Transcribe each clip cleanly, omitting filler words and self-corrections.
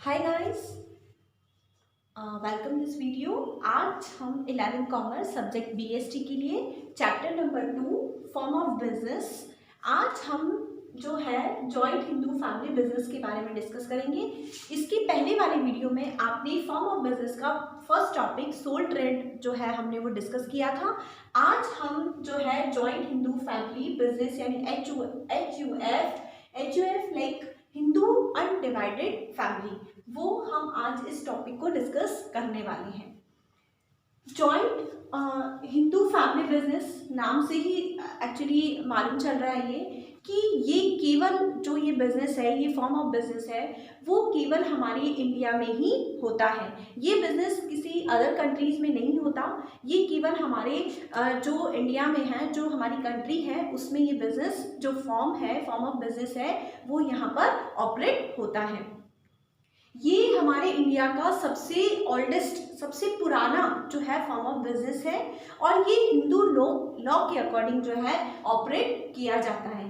Hi guys, welcome this video. आज हम 11 commerce subject BST के लिए chapter number 2 form of business. आज हम जो है जॉइंट हिंदू फैमिली बिजनेस के बारे में डिस्कस करेंगे। इसके पहले वाले वीडियो में आपने फॉर्म ऑफ बिजनेस का फर्स्ट टॉपिक सोल ट्रेड जो है हमने वो डिस्कस किया था। आज हम जो है जॉइंट हिंदू फैमिली बिजनेस यानी H like Hindu undivided family, वो हम आज इस टॉपिक को डिस्कस करने वाले हैं। जॉइंट हिंदू फैमिली बिजनेस नाम से ही एक्चुअली मालूम चल रहा है कि ये केवल जो ये बिजनेस है, ये फॉर्म ऑफ बिजनेस है, वो केवल हमारे इंडिया में ही होता है। ये बिजनेस किसी अदर कंट्रीज में नहीं होता। ये केवल हमारे जो इंडिया में है, जो हमारी कंट्री है, उसमें ये बिजनेस जो फॉर्म ऑफ बिजनेस है, वो यहाँ पर ऑपरेट होता है। ये हमारे इंडिया का सबसे ओल्डेस्ट, सबसे पुराना जो है फॉर्म ऑफ बिजनेस है और ये हिंदू लॉ के अकॉर्डिंग जो है ऑपरेट किया जाता है।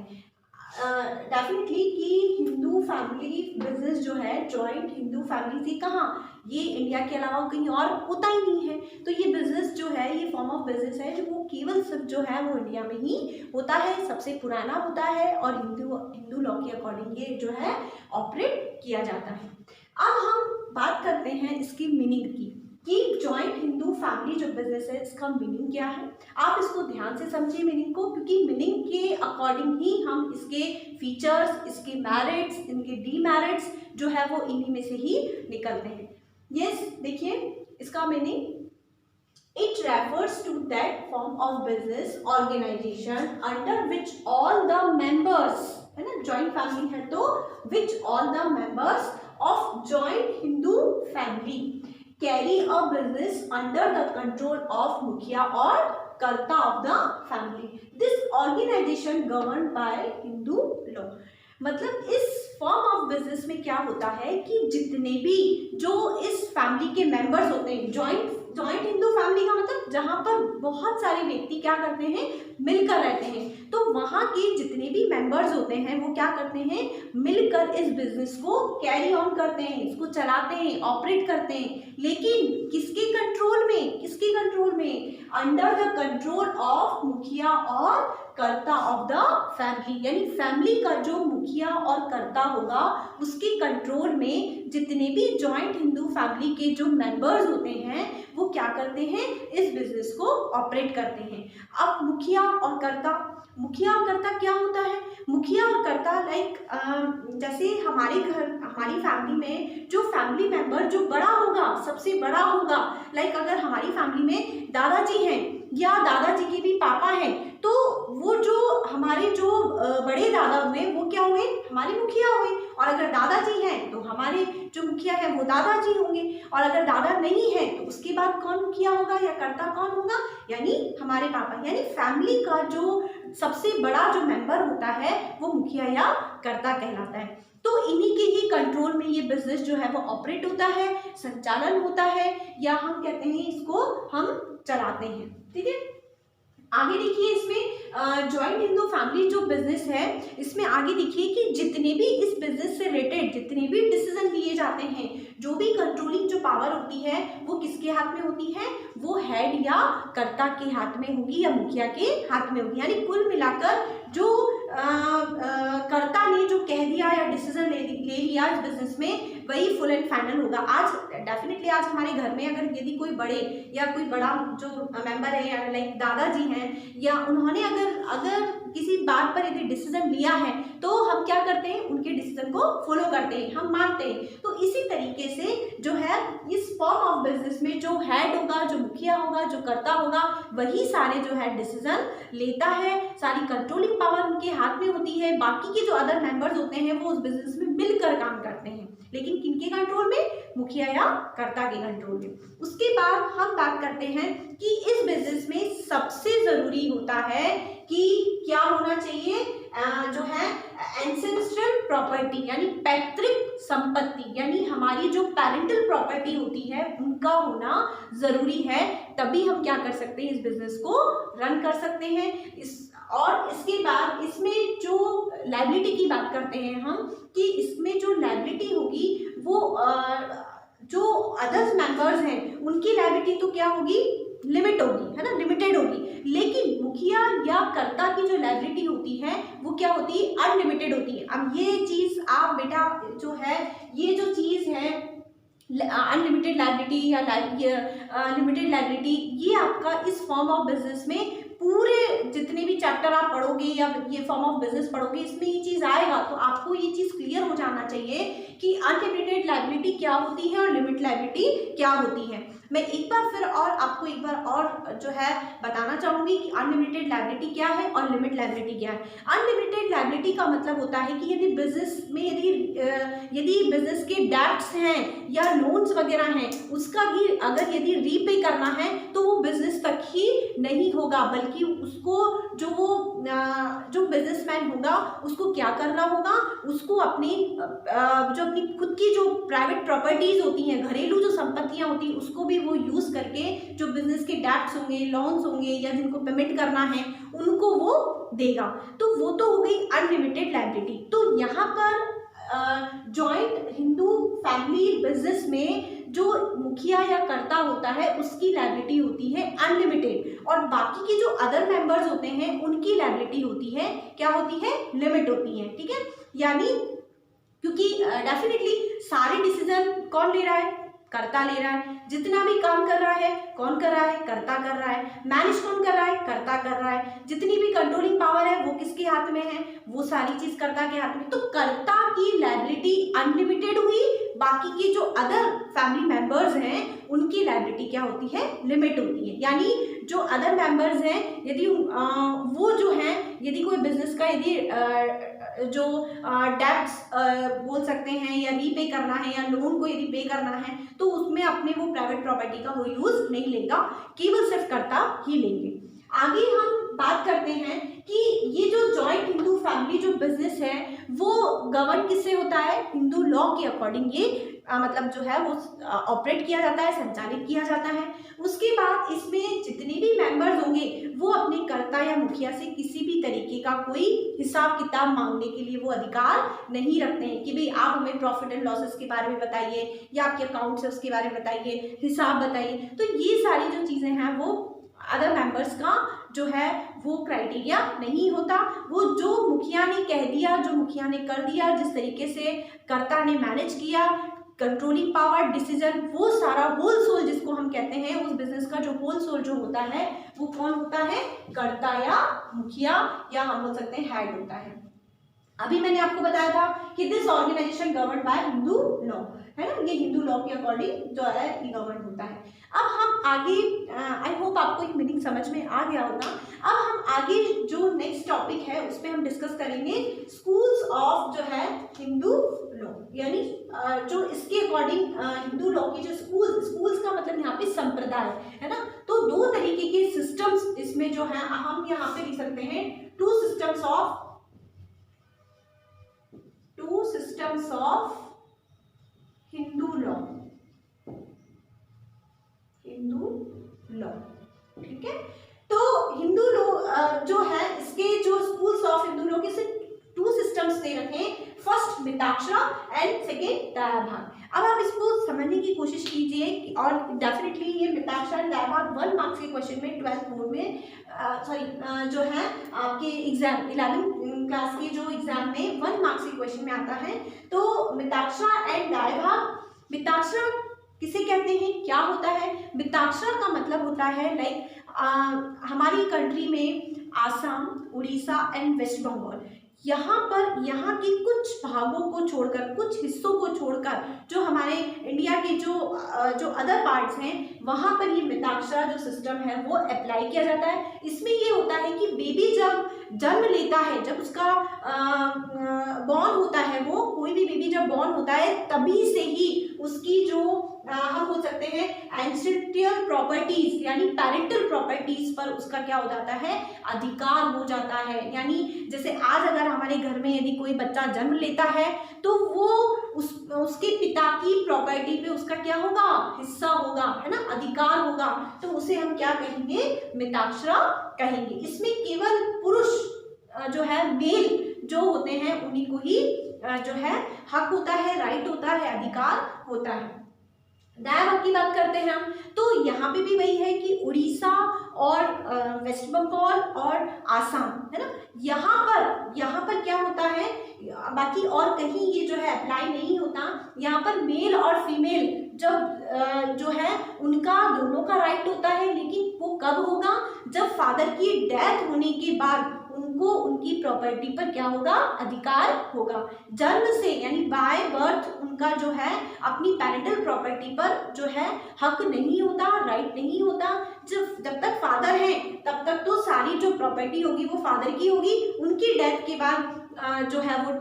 डेफिनेटली कि हिंदू फैमिली बिजनेस जो है जॉइंट हिंदू फैमिली से कहाँ, ये इंडिया के अलावा कहीं और होता ही नहीं है। तो ये बिजनेस जो है, ये फॉर्म ऑफ बिजनेस है जो वो केवल सिर्फ जो है वो इंडिया में ही होता है, सबसे पुराना होता है और हिंदू लॉ के अकॉर्डिंग ये जो है ऑपरेट किया जाता है। अब हम बात करते हैं इसकी मीनिंग की कि जॉइंट हिंदू फैमिली जो बिजनेस है, इसका मीनिंग क्या है। आप इसको ध्यान से समझिए मीनिंग को, क्योंकि मीनिंग के अकॉर्डिंग ही हम इसके फीचर्स, इसके मेरिट्स, इनके डीमेरिट्स जो है वो इन्हीं में से ही निकलते हैं। यस, देखिए इसका meaning, It refers to that form of business organization under which all the members, है ना, joint family है तो which all the members of joint Hindu family carry a business under the control of मुखिया और कर्ता of the family. This organization governed by Hindu law. मतलब इस form of business में क्या होता है कि जितने भी जो इस फैमिली के मेंबर्स होते हैं, जॉइंट हिंदू फैमिली का मतलब जहां पर बहुत सारे व्यक्ति क्या करते हैं, मिलकर रहते हैं, तो वहां के जितने भी मेंबर्स होते हैं वो क्या करते हैं, मिलकर इस बिजनेस को कैरी ऑन करते हैं, इसको चलाते हैं, ऑपरेट करते हैं। लेकिन किसके कंट्रोल में, अंडर द कंट्रोल ऑफ मुखिया और कर्ता ऑफ द फैमिली, यानी फैमिली का जो मुखिया और कर्ता होगा उसके कंट्रोल में जितने भी जॉइंट हिंदू फैमिली के जो मेंबर्स होते हैं वो क्या करते हैं, इस बिजनेस को ऑपरेट करते हैं। अब मुखिया और कर्ता क्या होता है। मुखिया और कर्ता लाइक जैसे हमारे हमारी फैमिली में जो फैमिली मेंबर जो बड़ा होगा, सबसे बड़ा होगा, लाइक अगर हमारी फैमिली में दादाजी हैं या दादाजी के भी पापा हैं, तो वो जो हमारे जो बड़े दादा हुए वो क्या हुए, हमारे मुखिया हुए। और अगर दादाजी हैं तो हमारे जो मुखिया है वो दादाजी होंगे। और अगर दादा नहीं है तो उसके बाद कौन मुखिया होगा या कर्ता कौन होगा, यानी हमारे पापा। यानी फैमिली का जो सबसे बड़ा जो मेंबर होता है वो मुखिया या कर्ता कहलाता है। तो इन्हीं के ही कंट्रोल में ये बिजनेस जो है वो ऑपरेट होता है, संचालन होता है, या हम कहते हैं इसको हम चलाते हैं। ठीक है, आगे देखिए इसमें जॉइंट हिंदू फैमिली जो बिजनेस है, इसमें आगे देखिए कि जितने भी इस बिजनेस से रिलेटेड जितने भी डिसीजन लिए जाते हैं, जो भी कंट्रोलिंग जो पावर होती है वो किसके हाथ में होती है, वो हेड या कर्ता के हाथ में होगी या मुखिया के हाथ में होगी। यानी कुल मिलाकर जो कर्ता ने जो कह दिया या डिसीजन ले लिया इस बिजनेस में, वही फुल एंड फाइनल होगा। आज डेफिनेटली आज हमारे घर में अगर यदि कोई बड़े या कोई बड़ा जो मेंबर है या लाइक दादाजी हैं, या उन्होंने अगर किसी बात पर यदि डिसीजन लिया है तो हम क्या करते हैं, उनके डिसीजन को फॉलो करते हैं, हम मानते हैं। तो इसी तरीके से जो है इस फॉर्म ऑफ बिजनेस में जो हेड होगा, जो मुखिया होगा, जो कर्ता होगा, वही सारे जो है डिसीजन लेता है, सारी कंट्रोलिंग पावर उनके हाथ में होती है। बाकी के जो अदर मेंबर्स होते हैं वो उस बिजनेस में मिलकर काम करते हैं, लेकिन किनके कंट्रोल में, मुखिया या कर्ता के कंट्रोल में। उसके बाद हम बात करते हैं कि इस बिजनेस में सबसे जरूरी होता है कि क्या होना चाहिए, जो है एंसेस्ट्रल प्रॉपर्टी, यानी पैतृक संपत्ति, यानी हमारी जो पेरेंटल प्रॉपर्टी होती है उनका होना जरूरी है। तभी हम क्या कर सकते हैं, इस बिजनेस को रन कर सकते हैं। और इसके बाद इसमें जो लायबिलिटी की बात करते हैं हम, कि इसमें जो लायबिलिटी होगी वो जो अदर्स मेंबर्स हैं उनकी लायबिलिटी तो क्या होगी, लिमिट होगी, है ना, लिमिटेड होगी। लेकिन मुखिया या कर्ता की जो लायबिलिटी होती है वो क्या होती है, अनलिमिटेड होती है। अब ये चीज आप बेटा जो है, ये जो चीज है अनलिमिटेड लायबिलिटी या लिमिटेड लायबिलिटी, ये आपका इस फॉर्म ऑफ बिजनेस में पूरे जितने भी चैप्टर आप पढ़ोगे या ये फॉर्म ऑफ बिजनेस पढ़ोगे इसमें ये चीज आएगा। तो आपको ये चीज क्लियर हो जाना चाहिए कि अनलिमिटेड लायबिलिटी क्या होती है और लिमिट लायबिलिटी क्या होती है। मैं एक बार फिर और आपको एक बार और जो है बताना चाहूंगी कि अनलिमिटेड लायबिलिटी क्या है और लिमिट लायबिलिटी क्या है। अनलिमिटेड लायबिलिटी का मतलब होता है कि यदि बिजनेस में यदि बिजनेस के डेब्ट्स हैं या लोन्स वगैरह हैं, उसका भी अगर यदि रीपे करना है तो वो बिजनेस तक ही नहीं होगा, बल्कि उसको जो बिजनेसमैन होगा उसको क्या करना होगा, उसको अपनी खुद की जो प्राइवेट प्रॉपर्टीज होती हैं, घरेलू जो संपत्तियां होती हैं, उसको भी वो यूज करके जो बिजनेस के डेब्ट्स होंगे, लोन्स होंगे या जिनको पेमेंट करना है उनको वो देगा। तो वो तो हो गई अनलिमिटेड लायबिलिटी। तो यहाँ पर जॉइंट हिंदू फैमिली बिजनेस में जो मुखिया या कर्ता होता है उसकी लायबिलिटी होती है अनलिमिटेड, और बाकी के जो अदर मेंबर्स होते हैं उनकी लायबिलिटी होती है, क्या होती है, लिमिट होती है। ठीक है, यानी क्योंकि डेफिनेटली सारे डिसीजन कौन ले रहा है, कर्ता ले रहा है। जितना भी काम कर रहा है कौन कर रहा है, कर्ता कर रहा है। मैनेज कौन कर रहा है, कर्ता कर रहा है। जितनी भी कंट्रोलिंग पावर है वो किसके हाथ में है, वो सारी चीज कर्ता के हाथ में। तो कर्ता की लायबिलिटी अनलिमिटेड हुई, बाकी के जो अदर फैमिली मेंबर्स हैं उनकी लायबिलिटी क्या होती है, लिमिट होती है। यानी जो अदर मेंबर्स हैं यदि वो जो है, यदि कोई बिजनेस का यदि जो डेब्ट्स बोल सकते हैं या रीपे करना है या लोन को यदि पे करना है तो उसमें अपने वो प्राइवेट प्रॉपर्टी का वो यूज नहीं लेगा, केवल सिर्फ कर्ता ही लेंगे। आगे हम बात करते हैं कि ये जो जॉइंट हिंदू फैमिली जो बिजनेस है वो गवर्न किससे होता है, हिंदू लॉ के अकॉर्डिंग ये मतलब जो है वो ऑपरेट किया जाता है, संचालित किया जाता है। उसके बाद इसमें जितने भी मेंबर्स होंगे वो अपने कर्ता या मुखिया से किसी भी तरीके का कोई हिसाब किताब मांगने के लिए वो अधिकार नहीं रखते हैं कि भाई आप हमें प्रॉफिट एंड लॉसेस के बारे में बताइए या आपके अकाउंट्स है उसके बारे में बताइए, हिसाब बताइए। तो ये सारी जो चीजें हैं वो अदर मेंबर्स का जो है वो क्राइटेरिया नहीं होता। वो जो मुखिया ने कह दिया, जो मुखिया ने कर दिया, जिस तरीके से कर्ता ने मैनेज किया, कंट्रोलिंग पावर, डिसीजन, वो सारा होल सोल जिसको हम कहते हैं, उस बिजनेस का जो होल सोल जो होता है वो कौन होता है, कर्ता या मुखिया या हम बोल सकते हैं हेड होता है। अभी मैंने आपको बताया था कि this organisation govern by Hindu law, है ना, ये हिंदू लॉ के अकॉर्डिंग जो है ये गवर्न होता है। अब हम आगे, आई होप आपको एक मीनिंग समझ में आ गया होगा। अब हम आगे जो नेक्स्ट टॉपिक है उस पर हम डिस्कस करेंगे स्कूल्स ऑफ जो है हिंदू लॉ, यानी जो इसके अकॉर्डिंग हिंदू लॉ की जो स्कूल्स का मतलब यहाँ पे संप्रदाय है ना। तो दो तरीके के सिस्टम्स इसमें जो है हम यहाँ पे लिख सकते हैं, two systems of Hindu law, ठीक है। तो हिंदू लॉ जो है इसके जो स्कूल्स ऑफ हिंदू लॉ के टू सिस्टम्स दे रखे हैं, first Mitakshara and second Dayabhaga. अब आप इसको समझने की कोशिश कीजिए और डेफिनेटली ये मिताक्षरा एंड दायाभाग 1 मार्क्स के क्वेश्चन में 12th बोर्ड में जो है आपके एग्जाम 11th क्लास के जो एग्जाम में 1 मार्क्स के क्वेश्चन में आता है। तो मिताक्षरा एंड दायाभाग, मिताक्षरा किसे कहते हैं, क्या होता है? मिताक्षरा का मतलब होता है लाइक हमारी कंट्री में आसाम, उड़ीसा एंड वेस्ट बंगाल, यहाँ पर यहाँ के कुछ भागों को छोड़कर, कुछ हिस्सों को छोड़कर जो हमारे इंडिया के जो अदर पार्ट्स हैं वहाँ पर ये मिताक्षरा जो सिस्टम है वो अप्लाई किया जाता है। इसमें ये होता है कि बेबी जब जन्म लेता है, जब उसका बॉर्न होता है, वो कोई भी बेबी जब जब बॉर्न होता है तभी से ही उसकी जो हम बोल सकते हैं एंसेस्ट्रियल प्रॉपर्टीज यानी पेरेंटल प्रॉपर्टीज पर उसका क्या हो जाता है, अधिकार हो जाता है। यानी जैसे आज अगर हमारे घर में यदि कोई बच्चा जन्म लेता है तो वो उसके पिता की प्रॉपर्टी पे उसका क्या होगा, हिस्सा होगा, है ना, अधिकार होगा। तो उसे हम क्या कहेंगे, मिताक्षरा कहेंगे। इसमें केवल पुरुष जो है, मेल जो होते हैं, उन्हीं को ही जो है हक होता है, राइट होता है, अधिकार होता है। दाएं भाग की बात करते हैं हम, तो यहाँ पे भी वही है कि उड़ीसा और वेस्ट बंगाल और आसाम, है ना, यहाँ पर क्या होता है, बाकी और कहीं ये जो है अप्लाई नहीं होता। यहाँ पर मेल और फीमेल जब जो है उनका दोनों का राइट होता है, लेकिन वो कब होगा, जब फादर की डेथ होने के बाद उनको उनकी प्रॉपर्टी पर क्या होगा, अधिकार होगा। जन्म से यानी बाय बर्थ उनका जो है अपनी पेरेंटल प्रॉपर्टी पर जो है हक नहीं होता, राइट नहीं होता। जब तक फादर है तब तक तो सारी जो प्रॉपर्टी होगी वो फादर की होगी। उनकी डेथ के बाद जो है वो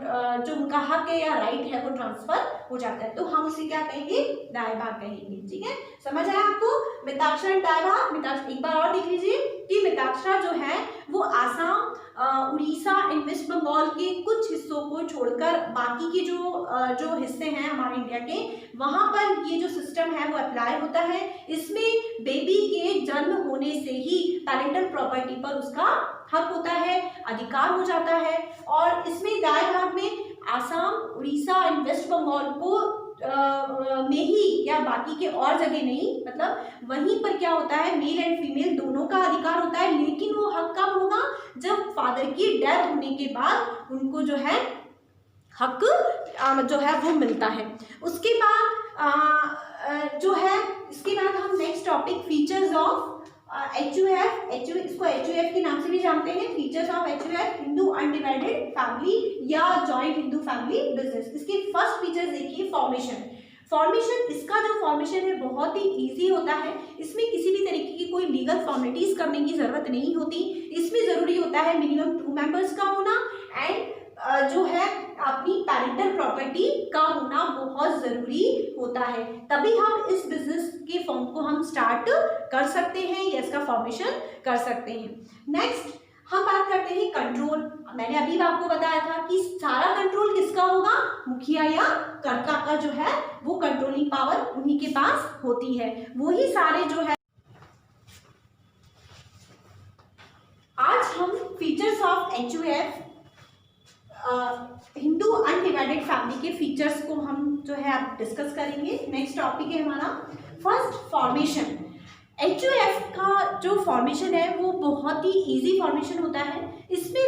जो उनका हक है या राइट है वो ट्रांसफर हो जाता है। तो हम उसे क्या कहेंगे, दाएं भाग कहेंगे। ठीक है, समझ आया आपको? मिताक्षरा दाएं भाग। मिताक्षरा एक बार और देख लीजिए कि मिताक्षरा जो है वो आसाम, उड़ीसा एंड वेस्ट बंगाल के कुछ हिस्सों को छोड़कर बाकी के जो हिस्से हैं हमारे इंडिया के, वहां पर ये जो सिस्टम है वो अप्लाई होता है। इसमें बेबी के जन्म होने से ही पेरेंटल प्रॉपर्टी पर उसका हक होता है, अधिकार हो जाता है। और इसमें दाएं भाग में आसाम, उड़ीसा एंड वेस्ट बंगाल को में ही या बाकी के और जगह नहीं, मतलब वहीं पर क्या होता है, मेल एंड फीमेल दोनों का अधिकार होता है। लेकिन वो हक कब होगा, जब फादर की डेथ होने के बाद उनको जो है हक जो है वो मिलता है। उसके बाद जो है, इसके बाद हम next topic features of HUF, इसको HUF के नाम से भी जानते हैं, features of HUF, Hindu undivided family या जॉइंट हिंदू फैमिली बिजनेस। इसके फर्स्ट फीचर देखिए, फॉर्मेशन। इसका जो फॉर्मेशन है बहुत ही इजी होता है। इसमें किसी भी तरीके की कोई लीगल फॉर्मेलिटीज करने की जरूरत नहीं होती। इसमें जरूरी होता है मिनिमम 2 मेंबर्स का होना एंड जो है अपनी पेरेंटल प्रॉपर्टी का होना बहुत जरूरी होता है। तभी हम इस बिजनेस के फॉर्म को हम स्टार्ट कर सकते हैं या इसका फॉर्मेशन कर सकते हैं। नेक्स्ट हम बात करते हैं कंट्रोल। मैंने अभी आपको बताया था कि सारा कंट्रोल किसका होगा, मुखिया या कर्ता का जो है वो कंट्रोलिंग पावर उन्हीं के पास होती है। वही सारे जो है, आज हम features of HUF Hindu undivided family के फीचर्स को हम जो है आप डिस्कस करेंगे। नेक्स्ट टॉपिक है हमारा फर्स्ट, फॉर्मेशन। HUF का जो फॉर्मेशन है वो बहुत ही इजी फॉर्मेशन होता है। इसमें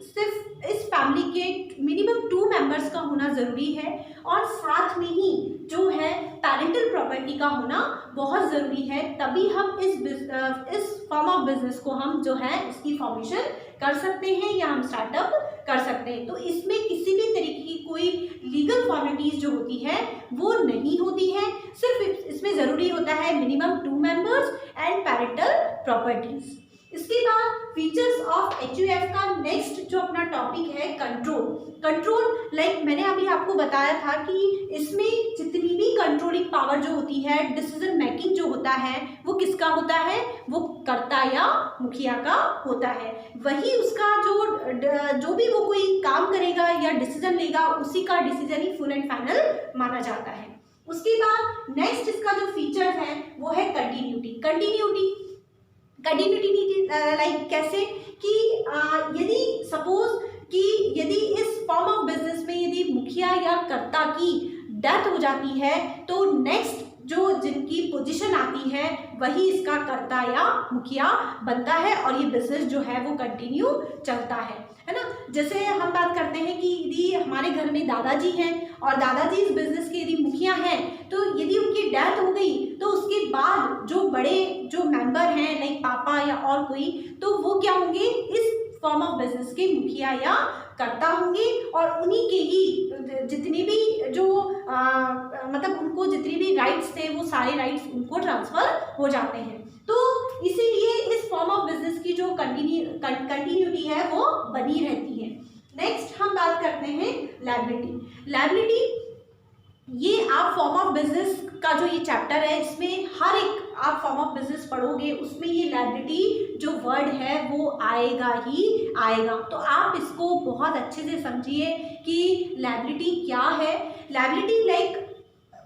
सिर्फ इस फैमिली के मिनिमम 2 मेंबर्स का होना ज़रूरी है और साथ में ही जो है पेरेंटल प्रॉपर्टी का होना बहुत ज़रूरी है। तभी हम इस फॉर्म ऑफ बिजनेस को हम जो है इसकी फॉर्मेशन कर सकते हैं या हम स्टार्टअप कर सकते हैं। तो इसमें किसी भी तरीके की कोई लीगल फॉर्मेलिटीज जो होती है वो नहीं होती है। सिर्फ इसमें ज़रूरी होता है minimum 2 members and parental properties. इसके बाद फीचर्स ऑफ HUF का नेक्स्ट जो अपना टॉपिक है कंट्रोल। मैंने अभी आपको बताया था कि इसमें जितनी भी कंट्रोलिंग पावर जो होती है, डिसीजन मेकिंग जो होता है वो किसका होता है, वो कर्ता या मुखिया का होता है। वही उसका जो भी वो कोई काम करेगा या डिसीजन लेगा उसी का decision he full and final माना जाता है। उसके बाद नेक्स्ट इसका जो फीचर है वो है कंटिन्यूटी कैसे कि यदि सपोज कि यदि इस फॉर्म ऑफ बिजनेस में यदि मुखिया या कर्ता की डेथ हो जाती है तो नेक्स्ट जो जिनकी पोजीशन आती है वही इसका कर्ता या मुखिया बनता है और ये बिजनेस जो है वो कंटिन्यू चलता है ना। जैसे हम बात करते हैं कि यदि हमारे घर में दादाजी हैं और दादाजी इस बिजनेस के यदि मुखिया हैं तो यदि उनकी डेथ हो गई तो उसके बाद जो बड़े जो मेंबर हैं लाइक पापा या और कोई, तो वो क्या होंगे, इस फॉर्म ऑफ बिजनेस के मुखिया या कर्ता होंगे और उन्हीं के ही जितनी भी जो मतलब उनको जितनी भी राइट्स थे वो सारे राइट्स उनको ट्रांसफर हो जाते हैं। तो इसीलिए इस फॉर्म ऑफ बिजनेस की जो कंटिन्यूटी है वो बनी रहती है। नेक्स्ट हम बात करते हैं लायबिलिटी। ये आप फॉर्म ऑफ बिजनेस का जो ये चैप्टर है, इसमें हर एक आप फॉर्म ऑफ बिजनेस पढ़ोगे उसमें ये लायबिलिटी जो वर्ड है वो आएगा ही आएगा। तो आप इसको बहुत अच्छे से समझिए कि लायबिलिटी क्या है। Liability like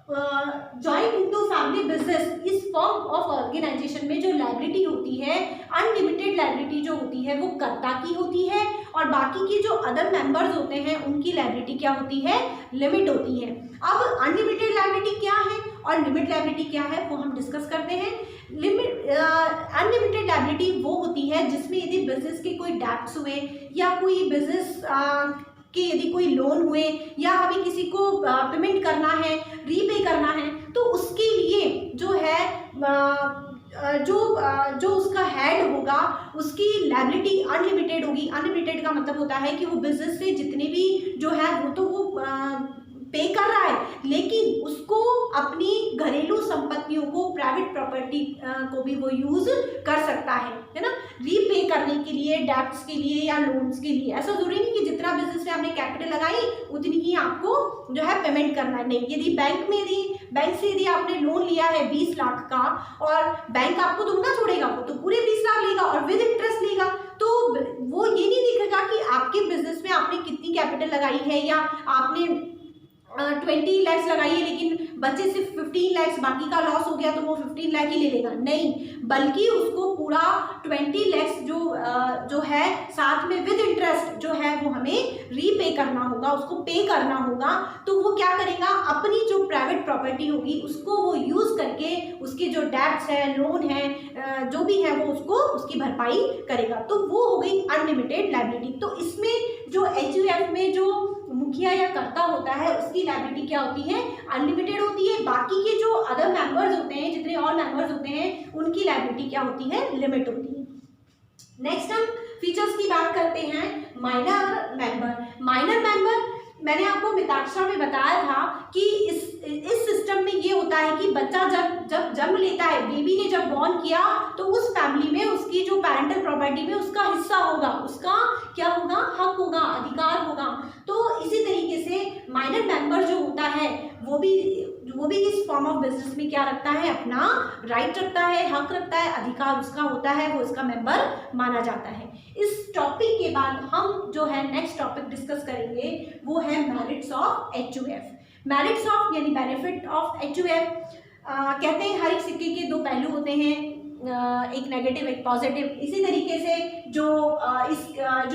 joint into family business इस फॉर्म ऑफ ऑर्गेनाइजेशन में जो लायबिलिटी होती है, अनलिमिटेड लायबिलिटी जो होती है वो कर्ता की होती है, और बाकी के जो अदर मेंबर्स होते हैं उनकी लायबिलिटी क्या होती है, लिमिट होती है। अब अनलिमिटेड लायबिलिटी क्या है और लिमिट लायबिलिटी क्या है वो हम डिस्कस करते हैं। अनलिमिटेड लायबिलिटी वो होती है जिसमें यदि बिजनेस के कोई डेब्ट्स हुए या कोई बिजनेस कि यदि कोई लोन हुए या हमें किसी को पेमेंट करना है, रीपे करना है, तो उसके लिए जो है जो उसका हेड होगा उसकी लायबिलिटी अनलिमिटेड होगी। अनलिमिटेड का मतलब होता है कि वो बिजनेस से जितने भी जो है वो तो वो पे कर रहा है, लेकिन उसको अपनी घरेलू संपत्तियों को, प्राइवेट प्रॉपर्टी को भी वो यूज कर सकता है ना, रीपे करने के लिए, डेब्ट्स के लिए या लोन्स के लिए। ऐसा जरूरी नहीं कि जितना बिजनेस में आपने कैपिटल लगाई उतनी ही आपको जो है पेमेंट करना है, नहीं। यदि बैंक से यदि आपने लोन लिया है 20 लाख का और बैंक आपको दुगना छोड़ेगा, वो तो पूरे 20 लाख लेगा और विद इंटरेस्ट लेगा, तो वो ये नहीं देखेगा कि आपके बिजनेस में आपने कितनी कैपिटल लगाई है या आपने 20 लाख लगाई है लेकिन बच्चे सिर्फ 15 लाख, बाकी का लॉस हो गया तो वो 15 लाख ही ले लेगा, नहीं, बल्कि उसको पूरा 20 लाख जो है साथ में विद इंटरेस्ट जो है वो हमें रीपे करना होगा, उसको पे करना होगा। तो वो क्या करेगा, अपनी जो प्राइवेट प्रॉपर्टी होगी उसको वो यूज करके उसके जो डेब्ट्स है, लोन है, जो भी है वो उसको उसकी भरपाई करेगा। तो वो हो गई अनलिमिटेड लायबिलिटी। तो इसमें जो HUF में जो मुखिया या कर्ता होता है उसकी लायबिलिटी क्या होती है, अनलिमिटेड होती है। बाकी के जो अदर मेंबर्स होते हैं, जितने और मेंबर्स होते हैं, उनकी लायबिलिटी क्या होती है, लिमिट होती है। नेक्स्ट हम फीचर्स की बात करते हैं। माइनर मेंबर मैंने आपको मिताक्षरा में बताया था कि इस सिस्टम में ये होता है कि बच्चा जब जन्म लेता है, बेबी ने जब बॉर्न किया, तो उस फैमिली में उसकी जो पेरेंटल प्रॉपर्टी में उसका हिस्सा होगा, उसका क्या होगा, हक होगा, अधिकार होगा। तो इसी तरीके से माइनर मेंबर जो होता है वो भी इस फॉर्म ऑफ बिजनेस में क्या रखता है, अपना राइट रखता है, हक रखता है, अधिकार उसका होता है, वो इसका मेंबर माना जाता है। इस टॉपिक के बाद हम जो है नेक्स्ट टॉपिक डिस्कस करेंगे वो है merits of HUF। Merits of यानी बेनिफिट ऑफ HUF। कहते हैं हर एक सिक्के के दो पहलू होते हैं, एक नेगेटिव एक पॉजिटिव। इसी तरीके से जो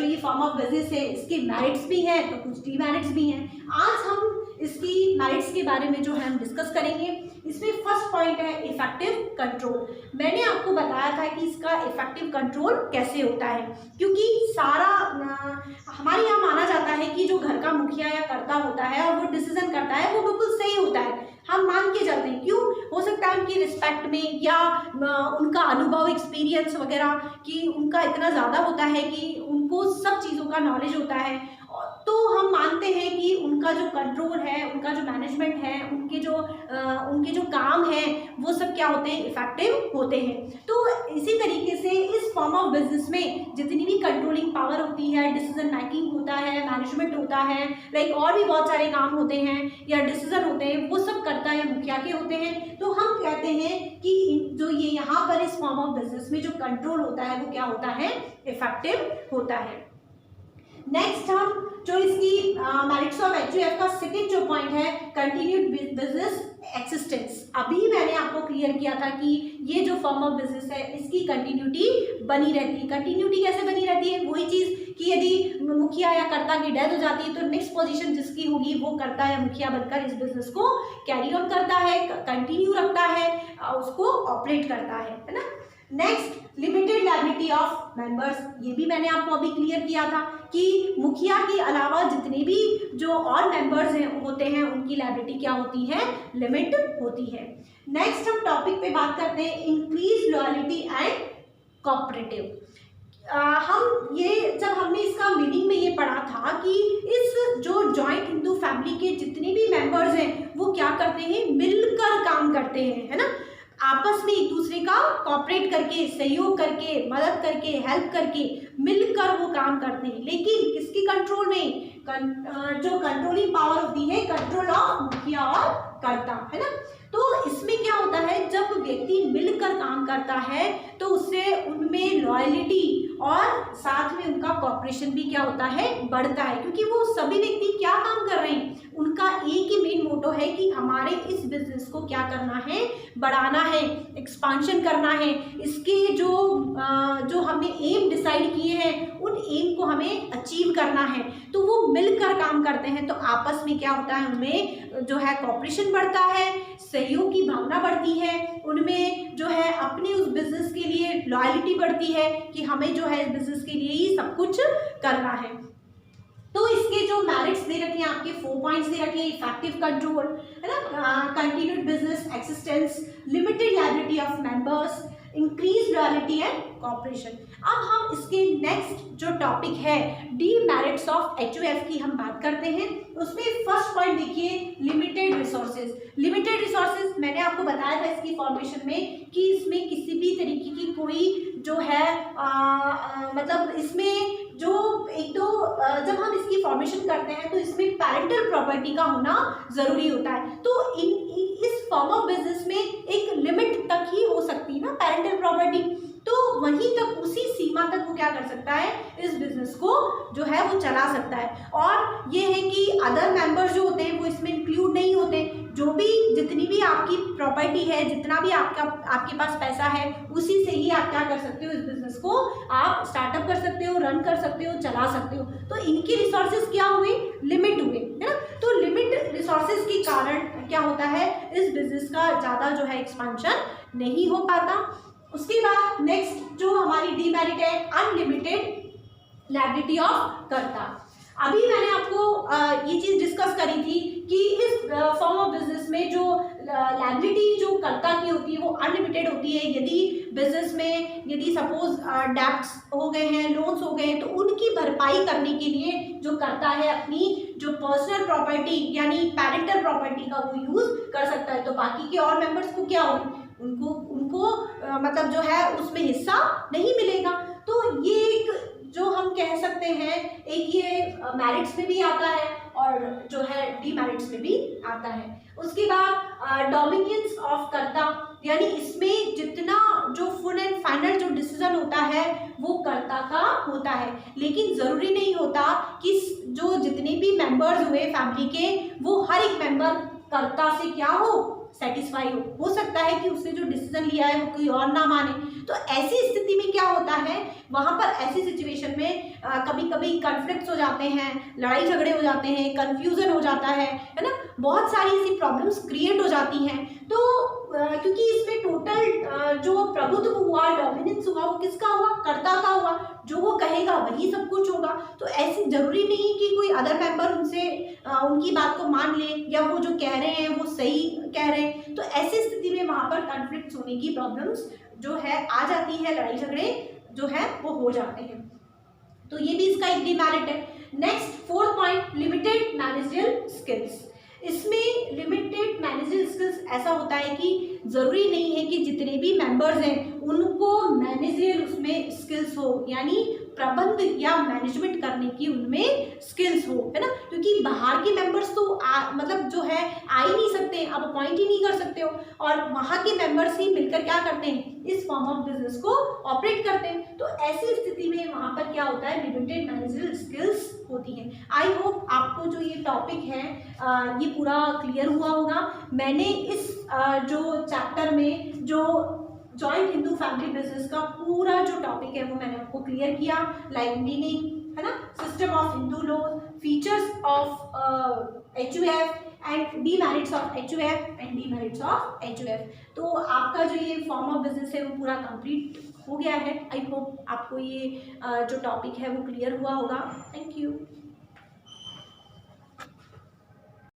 ये फॉर्म ऑफ बिजनेस है इसके मेरिट्स भी हैं तो कुछ डीमेरिट्स भी हैं। आज हम इसकी मेरिट्स के बारे में जो है हम डिस्कस करेंगे। इसमें फर्स्ट पॉइंट है इफेक्टिव कंट्रोल। मैंने आपको बताया था कि इसका इफेक्टिव कंट्रोल कैसे होता है, क्योंकि सारा हमारे यहाँ माना जाता है कि जो घर का मुखिया या कर्ता होता है और वो डिसीजन करता है वो बिल्कुल सही होता है, हम मान के चलते हैं। क्यों? हो सकता है उनकी रिस्पेक्ट में या उनका अनुभव, एक्सपीरियंस वगैरह कि उनका इतना ज़्यादा होता है कि उनको सब चीज़ों का नॉलेज होता है, तो हम मानते हैं कि उनका जो कंट्रोल है, उनका जो मैनेजमेंट है, उनके जो काम है वो सब क्या होते हैं, इफेक्टिव होते हैं। तो इसी तरीके से इस फॉर्म ऑफ बिजनेस में जितनी भी कंट्रोलिंग पावर होती है, डिसीजन मेकिंग होता है, मैनेजमेंट होता है, लाइक और भी बहुत सारे काम होते हैं या डिसीजन होते हैं, वो सब कर्ता या मुखिया के होते हैं। तो हम कहते हैं कि जो ये यहाँ पर इस फॉर्म ऑफ बिजनेस में जो कंट्रोल होता है वो क्या होता है, इफेक्टिव होता है। नेक्स्ट हम जो इसकी मेरिट्स ऑफ HUF का सेकंड जो पॉइंट है, कंटिन्यूड बिजनेस एक्सिस्टेंस। अभी मैंने आपको क्लियर किया था कि ये जो फॉर्म ऑफ बिजनेस है इसकी कंटिन्यूटी बनी रहती है। कंटिन्यूटी कैसे बनी रहती है? वही चीज़ कि यदि मुखिया या कर्ता की डेथ हो जाती है तो नेक्स्ट पोजीशन जिसकी होगी वो कर्ता या मुखिया बनकर इस बिजनेस को कैरी ऑन करता है, कंटिन्यू रखता है, उसको ऑपरेट करता है ना। Next limited liability of members. ये भी मैंने आपको अभी क्लियर किया था कि मुखिया के अलावा जितने भी जो और मेंबर्स होते हैं उनकी लायबिलिटी क्या होती है, लिमिट होती है। नेक्स्ट हम टॉपिक पे बात करते हैं इंक्रीज लॉयल्टी एंड कोऑपरेटिव। जब हमने इसका मीनिंग में ये पढ़ा था कि इस जो जॉइंट हिंदू फैमिली के जितने भी मेंबर्स हैं वो क्या करते हैं, मिलकर काम करते हैं, है ना, आपस में एक दूसरे का कोऑपरेट करके, सहयोग करके, मदद करके, हेल्प करके, मिलकर वो काम करते हैं। लेकिन किसकी कंट्रोल में? जो कंट्रोलिंग पावर होती है, कंट्रोल ऑफ मुखिया और कर्ता, है ना। तो इसमें क्या होता है, जब व्यक्ति मिलकर काम करता है तो उससे उनमें लॉयल्टी और साथ में उनका कॉपरेशन भी क्या होता है, बढ़ता है, क्योंकि वो सभी व्यक्ति क्या काम कर रहे हैं, उनका एक ही मेन मोटो है कि हमारे इस बिजनेस को क्या करना है, बढ़ाना है, एक्सपांशन करना है, इसके जो हमने एम डिसाइड किए हैं उन एम को हमें अचीव करना है। तो वो मिलकर काम करते हैं, तो आपस में क्या होता है, उनमें जो है कॉपरेशन बढ़ता है, सहयोग की भावना बढ़ती है, उनमें जो है अपने उस बिजनेस के लिए लॉयल्टी बढ़ती है कि हमें जो है इस बिजनेस के लिए ही सब कुछ करना है। तो इसके जो मेरिट्स दे रखे हैं आपके 4 पॉइंट्स दे रखे हैं, इफेक्टिव कंट्रोल, है ना, continued business existence, limited liability of members, increase loyalty and cooperation. अब हम इसके नेक्स्ट जो टॉपिक है डीमेरिट्स ऑफ एचयूएफ की हम बात करते हैं। उसमें फर्स्ट पॉइंट देखिए, लिमिटेड रिसोर्सेज। लिमिटेड रिसोर्सेज मैंने आपको बताया था इसकी फॉर्मेशन में कि इसमें किसी भी तरीके की कोई जो है मतलब इसमें जो एक तो जब हम इसकी फॉर्मेशन करते हैं तो इसमें पैरेंटल प्रॉपर्टी का होना जरूरी होता है। तो इस फॉर्म ऑफ बिजनेस में एक लिमिट तक ही हो सकती है ना पैरेंटल प्रॉपर्टी, तो वहीं तक, उसी सीमा तक वो क्या कर सकता है, इस बिजनेस को जो है वो चला सकता है। और ये है कि अदर मेंबर्स जो होते हैं वो इसमें इंक्लूड नहीं होते, जो भी जितनी भी आपकी प्रॉपर्टी है, जितना भी आपके पास पैसा है, उसी से ही आप क्या कर सकते हो, इस बिजनेस को आप स्टार्टअप कर सकते हो, रन कर सकते हो, चला सकते हो। तो इनके रिसोर्सेज क्या हुए, लिमिट हुए, है ना। तो लिमिट रिसोर्सेज के कारण क्या होता है, इस बिजनेस का ज़्यादा जो है एक्सपांशन नहीं हो पाता। उसके बाद नेक्स्ट जो हमारी डीमेरिट है, अनलिमिटेड लायबिलिटी ऑफ कर्ता। अभी मैंने आपको ये चीज़ डिस्कस करी थी कि इस फॉर्म ऑफ बिजनेस में जो लायबिलिटी जो कर्ता की होती है वो अनलिमिटेड होती है। यदि बिजनेस में यदि सपोज डेब्ट्स हो गए हैं, लोन्स हो गए हैं, तो उनकी भरपाई करने के लिए जो कर्ता है अपनी जो पर्सनल प्रॉपर्टी यानी पैरेंटल प्रॉपर्टी का वो यूज़ कर सकता है। तो बाकी के और मेंबर्स को क्या होगा, उनको मतलब जो है उसमें हिस्सा नहीं मिलेगा। तो ये एक जो हम कह सकते हैं, एक ये मेरिट्स में भी आता है और जो है डीमेरिट्स में भी आता है। उसके बाद डोमिनियंस ऑफ कर्ता, यानी इसमें जितना जो फुल एंड फाइनल जो डिसीजन होता है वो कर्ता का होता है, लेकिन ज़रूरी नहीं होता कि जो जितने भी मेंबर्स हुए फैमिली के वो हर एक मेंबर कर्ता से क्या हो, सेटिस्फाई हो सकता है कि उसने जो डिसीजन लिया है वो कोई और ना माने। तो ऐसी स्थिति में क्या होता है, वहाँ पर ऐसी सिचुएशन में कभी कभी कॉन्फ्लिक्ट्स हो जाते हैं, लड़ाई झगड़े हो जाते हैं, कंफ्यूजन हो जाता है ना, बहुत सारी ऐसी प्रॉब्लम्स क्रिएट हो जाती हैं। तो क्योंकि इसमें टोटल जो प्रभुत्व हुआ, डोमिनेंस हुआ, वो किसका हुआ, कर्ता का हुआ, जो वो कहेगा वही सब कुछ होगा। तो ऐसी जरूरी नहीं कि कोई अदर मेंबर उनसे उनकी बात को मान ले या वो जो कह रहे हैं वो सही कह रहे हैं। तो ऐसी स्थिति में वहाँ पर कॉन्फ्लिक्ट्स होने की प्रॉब्लम्स जो है आ जाती है, लड़ाई झगड़े जो है वो हो जाते हैं। तो ये भी इसका एक डिमेरिट है। Next fourth point, limited managerial skills. इसमें लिमिटेड मैनेजरियल स्किल्स ऐसा होता है कि ज़रूरी नहीं है कि जितने भी मेंबर्स हैं उनको मैनेजरियल उसमें स्किल्स हो, यानी प्रबंध या मैनेजमेंट करने की उनमें स्किल्स हो, है ना। क्योंकि बाहर के मेंबर्स तो मतलब जो है आ ही नहीं सकते, आप अपॉइंट ही नहीं कर सकते हो, और वहाँ के मेंबर्स ही मिलकर क्या करते हैं, इस फॉर्म ऑफ बिजनेस को ऑपरेट करते हैं। तो ऐसी स्थिति में वहाँ पर क्या होता है, लिमिटेड मैनेजरियल स्किल्स होती हैं। आई होप आपको जो ये टॉपिक है ये पूरा क्लियर हुआ होगा। मैंने इस जो चैप्टर में जो जॉइंट हिंदू फैमिली बिजनेस का पूरा जो टॉपिक है वो मैंने आपको क्लियर किया, लाइक मीनिंग, है ना, system of Hindu law, features of HUF and demerits of HUF and demerits of HUF. तो आपका जो ये फॉर्म ऑफ बिजनेस है वो पूरा कंप्लीट हो गया है। आई होप आपको ये जो टॉपिक है वो क्लियर हुआ होगा। Thank you.